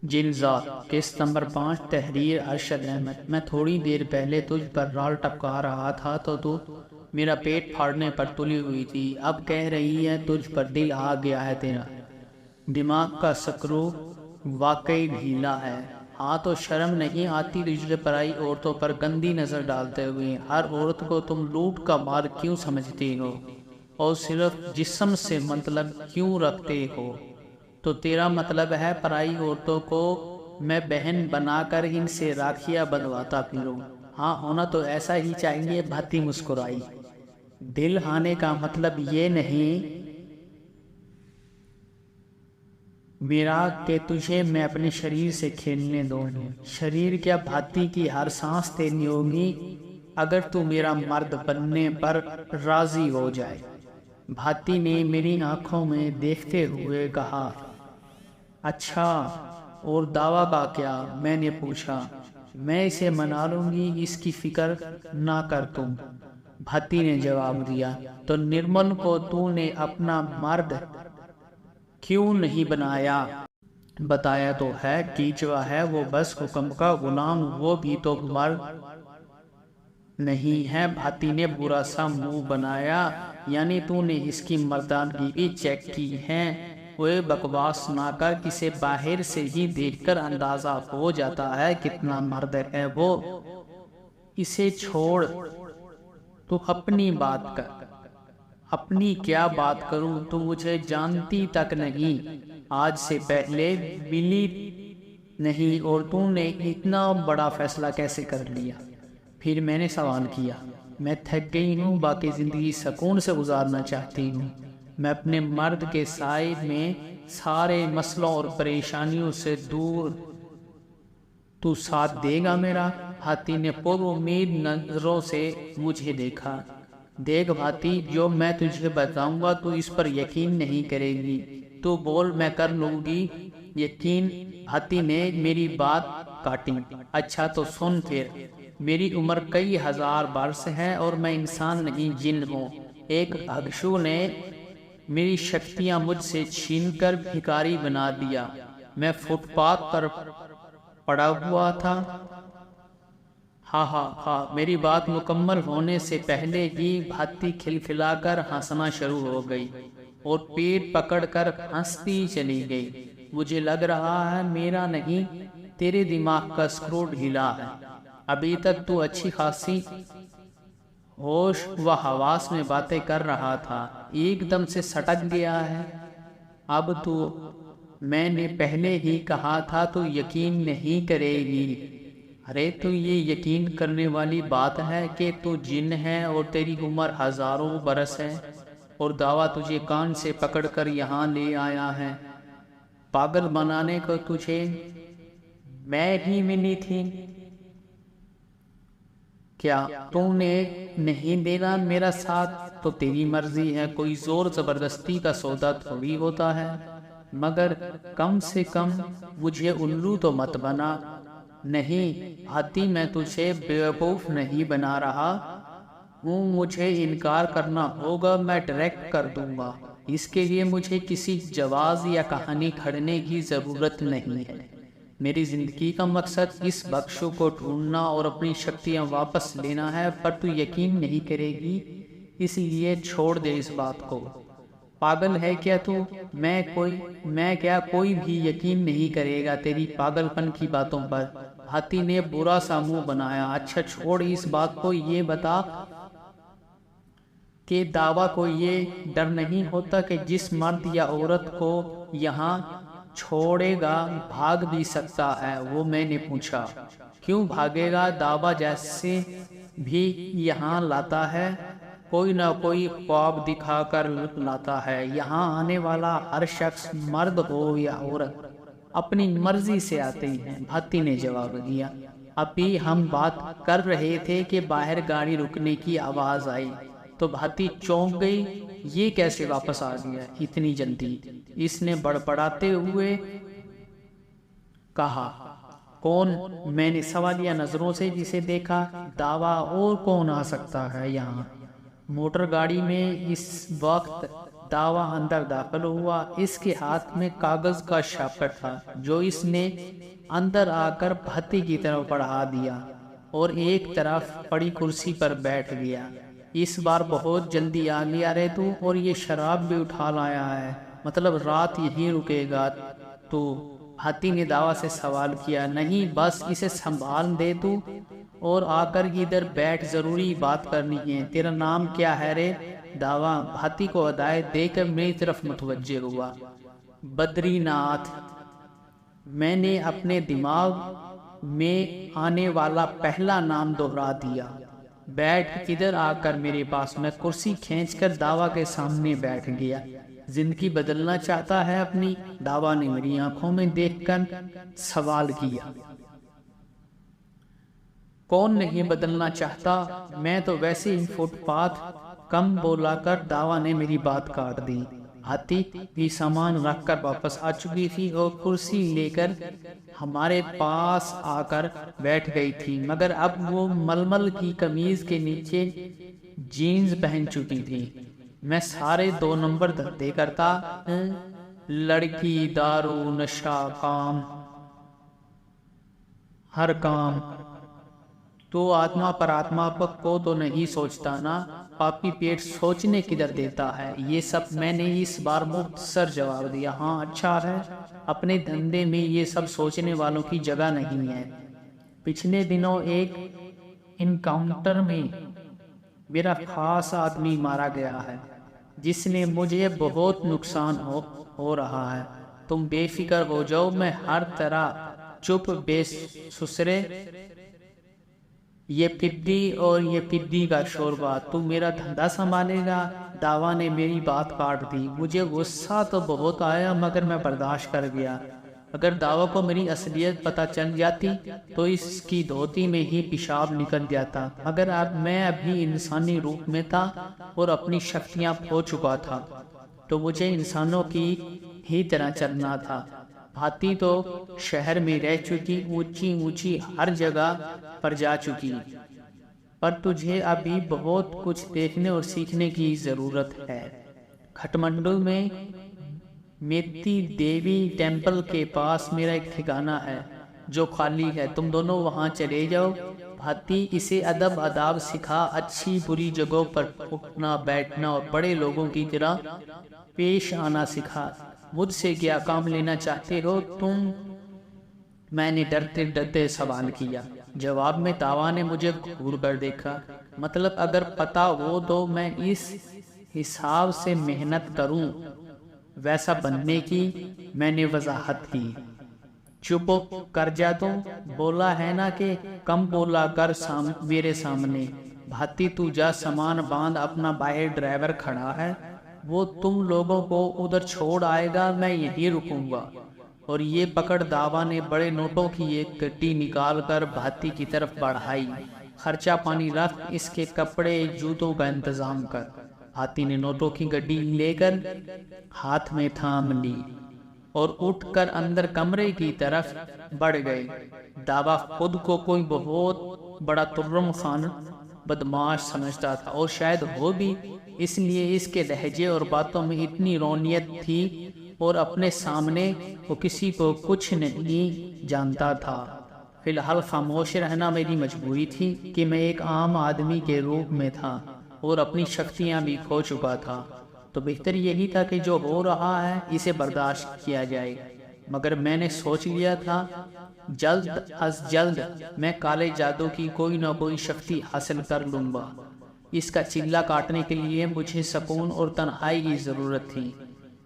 جلزات قسط نمبر 5 تحریر ارشد احمد۔ میں تھوڑی دیر پہلے تجھ پر رال ٹپکا رہا تھا تو میرا پیٹ پھاڑنے پر تلی ہوئی تھی، اب کہہ رہی ہے تجھ پر دل آ گیا ہے تیرا۔ دماغ کا سکرو واقعی ڈھیلا ہے۔ ہاں تو شرم نہیں آتی تجھے پرائی عورتوں پر گندی نظر ڈالتے ہوئے؟ ہر عورت کو تم لوٹ کا مار کیوں سمجھتی ہو اور صرف جسم سے مطلب کیوں رکھتے ہو؟ تو تیرا مطلب ہے پرائی عورتوں کو میں بہن بنا کر ان سے راکھیاں بنواتا پھروں؟ ہاں ہونا تو ایسا ہی چاہیے۔ بھاتی مسکرائی۔ دل آنے کا مطلب یہ نہیں میرا کہ تجھے میں اپنے شریر سے کھیلنے دوں۔ شریر کیا، بھاتی کی ہر سانس تیری ہوگی اگر تو میرا مرد بننے پر راضی ہو جائے۔ بھاتی نے میری آنکھوں میں دیکھتے ہوئے کہا۔ اچھا اور دعویٰ کا کیا؟ میں نے پوچھا۔ میں اسے منا لوں گی، اس کی فکر نہ کر تم، بھاتی نے جواب دیا۔ تو نرمل کو تو نے اپنا مرد کیوں نہیں بنایا؟ بتایا تو ہے، کیچوا ہے وہ، بس حکم کا غلام، وہ بھی تو مرد نہیں ہے۔ بھاتی نے برا سا منہ بنایا۔ یعنی تو نے اس کی مردانگی بھی چیک کی ہے؟ وہ بکواس نہ کر، کسے باہر سے ہی دیکھ کر اندازہ ہو جاتا ہے کتنا مرد ہے وہ۔ اسے چھوڑ، تو اپنی بات کر۔ اپنی کیا بات کروں؟ تو مجھے جانتی تک نہیں، آج سے پہلے ملی نہیں، اور تو نے اتنا بڑا فیصلہ کیسے کر لیا؟ پھر میں نے سوال کیا۔ میں تھک گئی ہوں، باقی زندگی سکون سے گزارنا چاہتی ہوں۔ میں اپنے مرد کے سائے میں سارے مسئلوں اور پریشانیوں سے دور، تو ساتھ دے گا میرا؟ بھاتی نے پر امید نظروں سے مجھے دیکھا۔ دیکھ بھاتی، جو میں تجھے بتاؤں گا تو اس پر یقین نہیں کرے گی، تو بول میں کر لوں گی یقین۔ بھاتی نے میری بات کاٹی۔ اچھا تو سن پھر، میری عمر کئی ہزار برس ہے اور میں انسان نہیں جن ہوں۔ ایک بھکشو نے میری شکتیاں مجھ سے چھین کر بھکاری بنا دیا۔ میں فٹ پاتھ پر پڑا ہوا تھا۔ ہاں میری بات مکمل ہونے سے پہلے ہی بھاتی کھلکھلا کر ہنسنا شروع ہو گئی اور پیٹ پکڑ کر ہنستی چلی گئی۔ مجھے لگ رہا ہے میرا نہیں، تیرے دماغ کا سکرو ڈھیلا ہے۔ ابھی تک تو اچھی خاصی ہوش و حواس میں باتیں کر رہا تھا، ایک دم سے سٹک گیا ہے۔ اب تو میں نے پہلے ہی کہا تھا تو یقین نہیں کرے گی۔ ارے تو یہ یقین کرنے والی بات ہے کہ تو جن ہے اور تیری عمر ہزاروں برس ہے، اور دعویٰ تجھے کان سے پکڑ کر یہاں لے آیا ہے پاگل بنانے کو؟ تجھے میں ہی ملی تھی کیا؟ تو نے نہیں دینا میرا ساتھ تو تیری مرضی ہے، کوئی زور زبردستی کا سودا تھوڑی ہوتا ہے، مگر کم سے کم مجھے الو تو مت بنا۔ نہیں بھاتی، میں تجھے بیوقوف نہیں بنا رہا ہوں، مجھے انکار کرنا ہوگا، میں ڈائریکٹ کر دوں گا، اس کے لیے مجھے کسی جواز یا کہانی کھڑنے کی ضرورت نہیں ہے۔ میری زندگی کا مقصد اس بخشو کو ڈھونڈنا اور اپنی شکتیاں واپس لینا ہے، پر تو یقین نہیں کرے گی، اس لیے چھوڑ دے اس بات کو۔ پاگل ہے کیا تو؟ میں کیا کوئی بھی یقین نہیں کرے گا تیری پاگل پن کی باتوں پر؟ بھاتی نے برا سا منہ بنایا۔ اچھا چھوڑ اس بات کو، یہ بتا کہ دعویٰ کو یہ ڈر نہیں ہوتا کہ جس مرد یا عورت کو یہاں چھوڑے گا بھاگ بھی سکتا ہے؟ وہ میں نے پوچھا۔ کیوں بھاگے گا؟ دعویٰ جیسے بھی یہاں لاتا ہے، کوئی نہ کوئی خواب دکھا کر لاتا ہے۔ یہاں آنے والا ہر شخص مرد ہو یا عورت اپنی مرضی سے آتے ہیں، بھاتی نے جواب دیا۔ ابھی ہم بات کر رہے تھے کہ باہر گاڑی رکنے کی آواز آئی، تو بھاتی چونک گئی، یہ کیسے واپس آ گیا اتنی جلدی؟ اس نے بڑبڑاتے ہوئے کہا، کون؟ میں نے سوالیہ نظروں سے جسے دیکھا، داوا اور کون آ سکتا ہے یہاں؟ موٹر گاڑی میں اس وقت داوا اندر داخل ہوا۔ اس کے ہاتھ میں کاغذ کا شاپر تھا جو اس نے اندر آ کر بھاتی کی طرف بڑھا دیا اور ایک طرف پڑی کرسی پر بیٹھ گیا۔ اس بار بہت جلدی آ گیا رے تو، اور یہ شراب بھی اٹھا لایا ہے، مطلب رات یہی رکے گا تو؟ ہاتھی نے داوا سے سوال کیا۔ نہیں، بس اسے سنبھال دے تو، اور آ کر ادھر بیٹھ، ضروری بات کرنی ہے۔ تیرا نام کیا ہے رے؟ داوا ہاتھی کو ہدایت دے کر میری طرف متوجہ ہوا۔ بدری ناتھ۔ میں نے اپنے دماغ میں آنے والا پہلا نام دہرا دیا۔ بیٹھ ادھر آ کر میرے پاس۔ میں کرسی کھینچ کر داوا کے سامنے بیٹھ گیا۔ زندگی بدلنا چاہتا ہے اپنی؟ داوا نے میری آنکھوں میں دیکھ کر سوال کیا۔ کون نہیں بدلنا چاہتا؟ میں تو ویسے ہی فٹ پاتھ کم بولا کر داوا نے میری بات کاٹ دی۔ ہاتھی بھی سامان رکھ کر واپس آ چکی تھی اور کرسی لے کر ہمارے پاس آ کر بیٹھ گئی تھی، مگر اب وہ ململ کی قمیض کے نیچے جینز پہن چکی تھی۔ میں سارے 2 نمبر دھندے کرتا، لڑکی، دارو، نشہ، کام، ہر کام۔ تو آتما پر آتما کو تو نہیں سوچتا نا؟ پاپی پیٹ سوچنے کدھر دیتا ہے؟ یہ سب میں نے اس بار مختصر جواب دیا۔ ہاں اچھا ہے، اپنے دھندے میں یہ سب سوچنے والوں کی جگہ نہیں ہے۔ پچھلے دنوں ایک انکاؤنٹر میں میرا خاص آدمی مارا گیا ہے جس نے مجھے بہت نقصان ہو رہا ہے۔ تم بے فکر ہو جاؤ، میں ہر طرح چپ بے سسرے، یہ پڈی اور یہ پڈی کا شوربہ، تو میرا دھندا سنبھالے گا؟ داوا نے میری بات کاٹ دی۔ مجھے غصہ تو بہت آیا مگر میں برداشت کر گیا۔ اگر داوا کو میری اصلیت پتہ چل جاتی تو اس کی دھوتی میں ہی پیشاب نکل جاتا، مگر اب میں ابھی انسانی روپ میں تھا اور اپنی شکتیاں کھو چکا تھا، تو مجھے انسانوں کی ہی طرح چلنا تھا۔ بھاتی تو شہر میں رہ چکی، اونچی اونچی ہر جگہ پر جا چکی، پر تجھے ابھی بہت کچھ دیکھنے اور سیکھنے کی ضرورت ہے۔ کھٹمنڈل میں میتی دیوی ٹیمپل کے پاس میرا ایک ٹھکانہ ہے جو خالی ہے، تم دونوں وہاں چلے جاؤ۔ بھاتی اسے ادب آداب سکھا، اچھی بری جگہوں پر اٹھنا بیٹھنا اور بڑے لوگوں کی طرح پیش آنا سکھا۔ مجھ سے کیا کام لینا چاہتے ہو تم؟ میں نے ڈرتے ڈرتے سوال کیا۔ جواب میں داوا نے مجھے گھور کر دیکھا۔ مطلب اگر پتا ہو تو میں اس حساب سے محنت کروں ویسا بننے کی؟ میں نے وضاحت کی۔ چپ کر جا تو، بولا ہے نا کہ کم بولا کر میرے سامنے۔ بھاتی تو جا، سامان باندھ، اپنا باہر ڈرائیور کھڑا ہے، وہ تم لوگوں کو ادھر چھوڑ آئے گا، میں یہیں رکوں گا۔ اور یہ پکڑ، داوا نے بڑے نوٹوں کی ایک گڈی نکال کر بھاتی کی طرف بڑھائی۔ خرچہ پانی رکھ، اس کے کپڑے جوتوں کا انتظام کر۔ بھاتی نے نوٹوں کی گڈی لے کر ہاتھ میں تھام لی اور اٹھ کر اندر کمرے کی طرف بڑھ گئے۔ داوا خود کو کوئی بہت بڑا ترم خان بدماش سمجھتا تھا، اور شاید ہو بھی، اس لیے اس کے لہجے اور باتوں میں اتنی رونیت تھی، اور اپنے سامنے وہ کسی کو کچھ نہیں جانتا تھا۔ فی الحال خاموش رہنا میری مجبوری تھی کہ میں ایک عام آدمی کے روپ میں تھا اور اپنی شکتیاں بھی کھو چکا تھا، تو بہتر یہی تھا کہ جو ہو رہا ہے اسے برداشت کیا جائے۔ مگر میں نے سوچ لیا تھا جلد از جلد میں کالے جادو کی کوئی نہ کوئی شکتی حاصل کر لوں گا۔ اس کا چلہ کاٹنے کے لیے مجھے سکون اور تنہائی کی ضرورت تھی،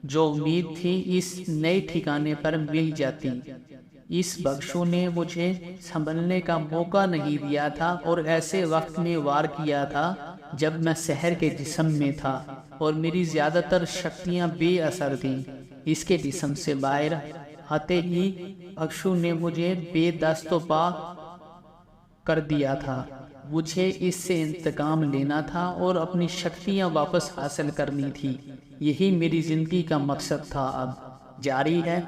جو امید تھی اس نئے ٹھکانے پر مل جاتی۔ اس بخشو نے مجھے سنبھلنے کا موقع نہیں دیا تھا اور ایسے وقت میں وار کیا تھا جب میں شہر کے جسم میں تھا اور میری زیادہ تر شکتیاں بے اثر تھیں۔ اس کے جسم سے باہر آتے ہی بخشو نے مجھے بے دست و پا کر دیا تھا۔ مجھے اس سے انتقام لینا تھا اور اپنی شکتیاں واپس حاصل کرنی تھی۔ یہی میری زندگی کا مقصد تھا۔ اب جاری ہے